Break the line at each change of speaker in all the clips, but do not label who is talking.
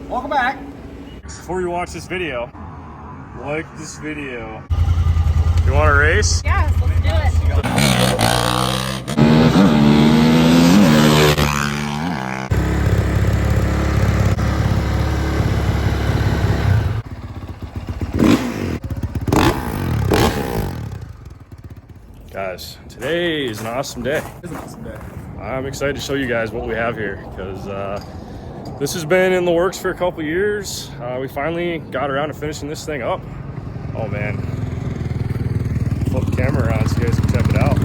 Welcome back.
Before you watch this video, like this video. You want to race?
Yes, let's do it.
Guys, today is an awesome day.
It's an awesome day.
I'm excited to show you guys what we have here because this has been in the works for a couple years. We finally got around to finishing this thing up. Oh man. Flip the camera around so you guys can check it out.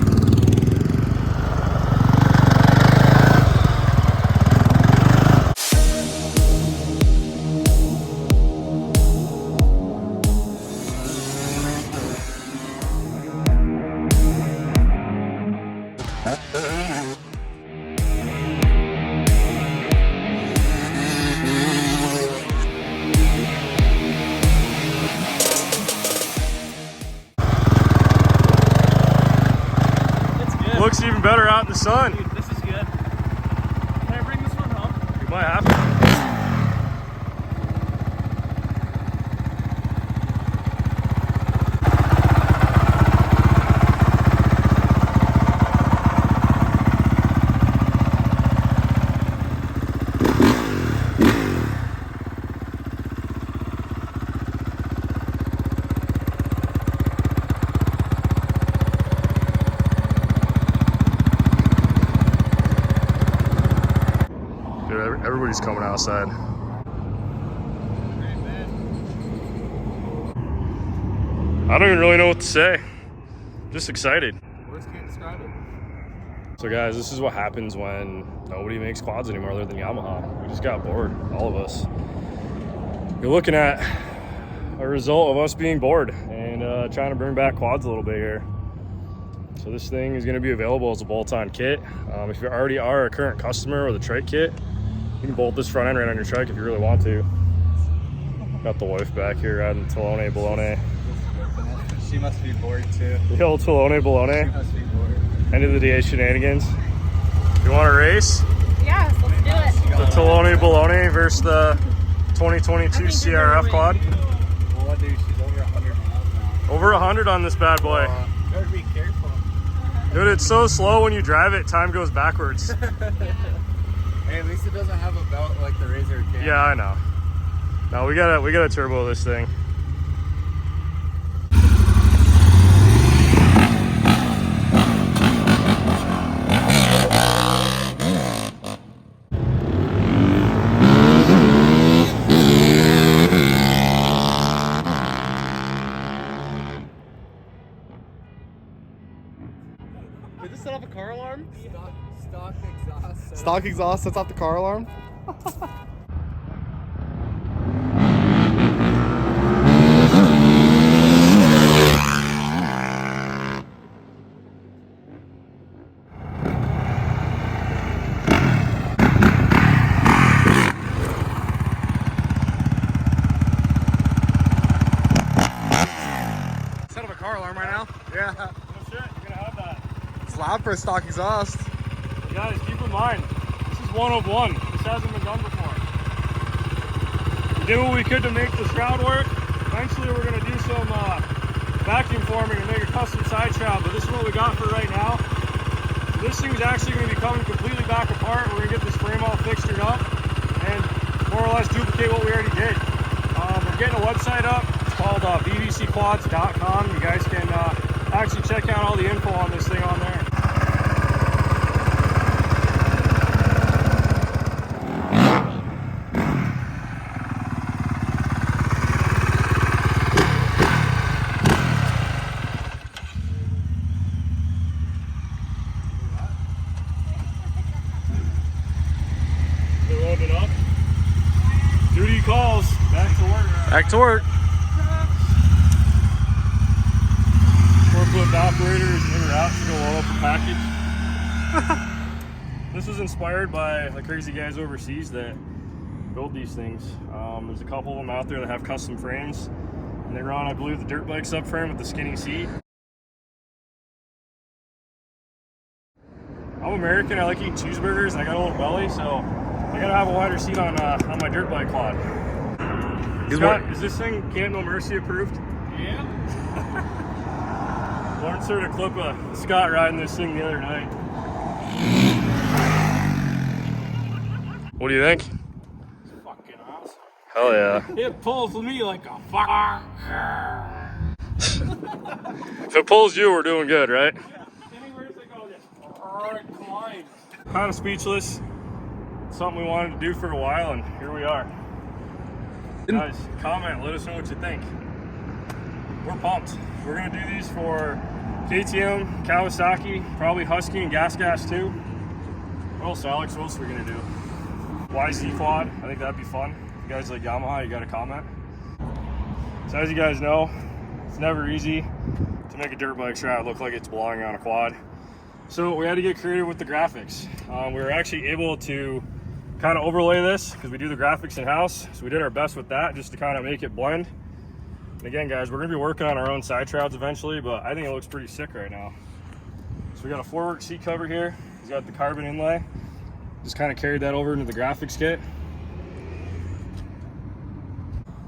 Looks even better out in the sun.
Dude, this is good. Can I bring this one home?
You might have to. Everybody's coming outside. I don't even really know what to say. Just excited.
Words can't describe it.
So guys, this is what happens when nobody makes quads anymore other than Yamaha. We just got bored, all of us. You're looking at a result of us being bored and trying to bring back quads a little bit here. So this thing is going to be available as a bolt-on kit. If you already are a current customer with a Trike kit, you can bolt this front end right on your Trike if you really want to. Got the wife back here riding Talone Balone.
She must be bored too.
The old Talone Balone.
She must be bored.
End of the day shenanigans. You want to race?
Yes, let's do it.
The Talone Balone versus the 2022 CRF quad.
Well, dude, she's over 100 miles now.
Over 100 on this bad boy.
Better be careful.
Dude, it's so slow when you drive it, time goes backwards.
Hey, at least it doesn't have a belt like the Razor can.
Yeah, I know. No, we gotta turbo this thing.
Did this set off a car alarm? Stock exhaust. Stock exhaust sets off the car alarm? Set off a car alarm right now? Yeah.
Oh shit, you're gonna have that.
It's loud for a stock exhaust.
Guys, keep in mind, this is one of one. This hasn't been done before. We did what we could to make the shroud work. Eventually we're gonna do some vacuum forming and make a custom side shroud, but this is what we got for right now. So this thing's actually gonna be coming completely back apart. We're gonna get this frame all fixtured up and more or less duplicate what we already did. We're getting a website up. It's called bbcquads.com. You guys can actually check out all the info on this thing on there. Up. Duty calls. Back to work.
Back to work.
Forklift operators in or out to go load up a package. This was inspired by the crazy guys overseas that build these things. There's a couple of them out there that have custom frames, and they run, I believe, the dirt bike subframe with the skinny seat. I'm American, I like eating cheeseburgers, and I got a little belly, so I gotta have a wider seat on my dirt bike quad. Scott, is this thing Can't No Mercy approved?
Yeah.
Lauren sort of clip of Scott riding this thing the other night. What do you think?
It's fucking awesome.
Hell yeah.
It pulls me like a fuck.
If it pulls you, we're doing good, right?
Anywhere they go, just climb.
Kind of speechless. Something we wanted to do for a while, and here we are. Guys, comment, let us know what you think. We're pumped. We're gonna do these for KTM, Kawasaki, probably Husky and Gas too. What else, Alex? What else are we gonna do? YZ quad, I think that'd be fun. If you guys like Yamaha, you gotta comment. So as you guys know, it's never easy to make a dirt bike shroud look like it's belonging on a quad. So we had to get creative with the graphics. We were actually able to kind of overlay this because we do the graphics in-house. So we did our best with that just to kind of make it blend. And again, guys, we're gonna be working on our own side shrouds eventually, but I think it looks pretty sick right now. So we got a four-work seat cover here. He's got the carbon inlay. Just kind of carried that over into the graphics kit.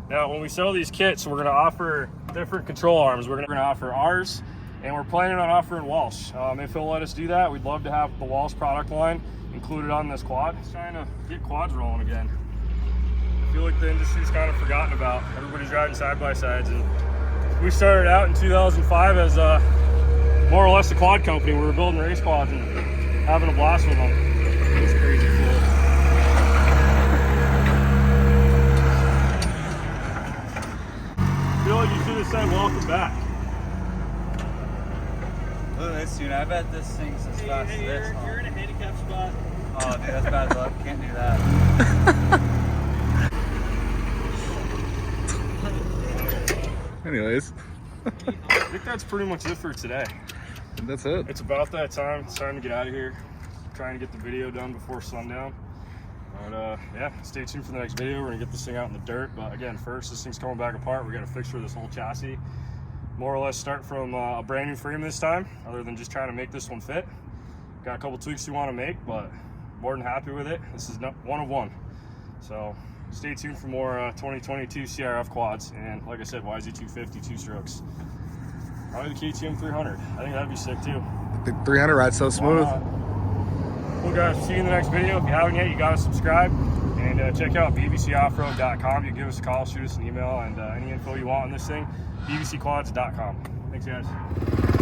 Now, when we sell these kits, we're gonna offer different control arms. We're gonna offer ours, and we're planning on offering Walsh. If he'll let us do that, we'd love to have the Walsh product line included on this quad. Just trying to get quads rolling again. I feel like the industry's kind of forgotten about. Everybody's riding side-by-sides, and we started out in 2005 as more or less a quad company. We were building race quads and having a blast with them. It was crazy cool. I feel like you should have said welcome back.
Look at this, dude. I bet this thing's as fast as this.
You're in a handicap spot.
Oh, dude, that's bad luck. Can't do that.
Anyways,
I think that's pretty much it for today.
that's it.
It's about that time. It's time to get out of here. Trying to get the video done before sundown. But yeah, stay tuned for the next video. We're gonna get this thing out in the dirt. But again, first, this thing's coming back apart. We got to fix for this whole chassis. More or less start from a brand new frame this time, other than just trying to make this one fit. Got a couple tweaks we want to make, but more than happy with it. This is one of one. So stay tuned for more 2022 CRF quads. And like I said, YZ250 two-strokes. Probably the KTM 300. I think that'd be sick too.
The 300 ride's so smooth.
Cool guys, see you in the next video. If you haven't yet, you gotta subscribe and check out bbcoffroad.com. You can give us a call, shoot us an email, and any info you want on this thing, bbcquads.com. Thanks guys.